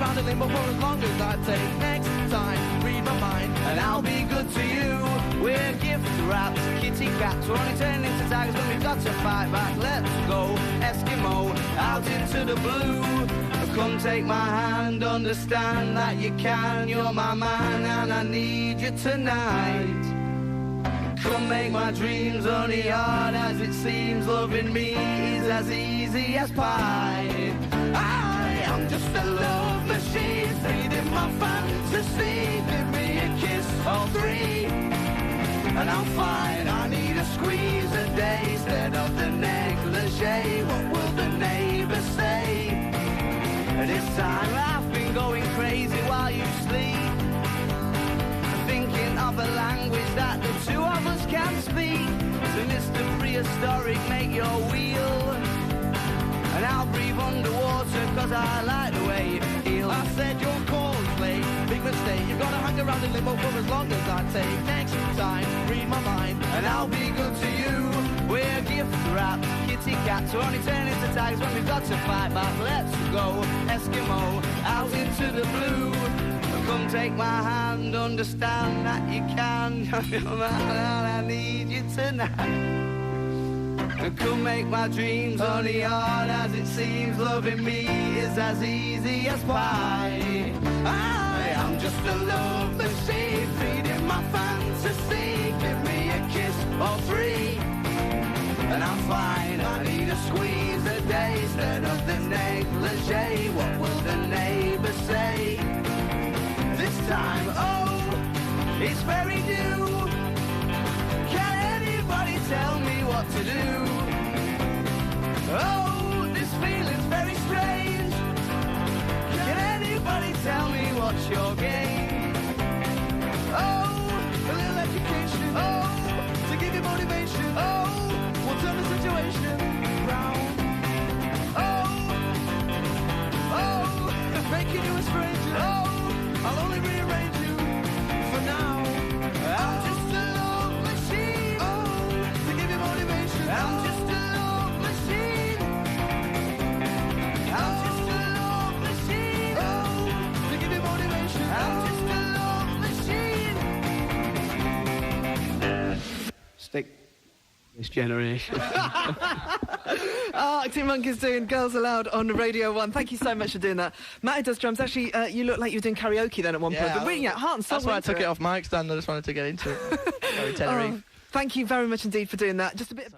around a limbo for as long as I take. Next time, read my mind, and I'll be good to you. We're gift wrapped, kitty cats. We're only turning into tigers when we've got to fight back. Let's go, Eskimo, out into the blue. Come take my hand, understand that you can. You're my man and I need you tonight. Come make my dreams only hard as it seems. Loving me is as easy as pie. I am just a love machine, feeding my fantasy. Give me a kiss or three, and I'm fine. I need a squeeze a day instead of the negligee. What will the neighbors say? This time I've been going crazy while you sleep, thinking of a language that the two of us can speak. So Mr. Prehistoric, make your wheel, and I'll breathe underwater cause I like the way you feel. I said your call's late, big mistake. You've gotta hang around in limbo for as long as I take. Next time, read my mind, and I'll be good to you. We're gift wrapped, kitty cats. We're only turning into tigers when we've got to fight back. Let's go, Eskimo, out into the blue. Come take my hand, understand that you can. You're my man, I need you tonight. Come make my dreams only hard as it seems. Loving me is as easy as pie. I am just a love machine, feeding my fantasy. Give me a kiss or three, and I'm fine. I need a squeeze a day instead of the negligee. What will the neighbors say? This time, oh, it's very new. Can anybody tell me what to do? Oh, this feeling's very strange. Can anybody tell me what's your game? Oh, a little education. Oh, to give you motivation. Oh, we'll turn the situation round. Oh, making you a stranger. Oh, I'll only rearrange you for now. I'm just a love machine. Oh, to give you motivation. I'm just a love machine. I'm just a love machine. Oh, to give you motivation. I'm just a love machine. Stick this generation. Arctic Monkeys doing Girls Aloud on Radio 1. Thank you so much for doing that. Matty does drums. Actually, you look like you were doing karaoke then at one point. But bringing out heart and soul. That's why I took it off mic stand. I just wanted to get into it. Tenerife. Thank you very much indeed for doing that. Just a bit of...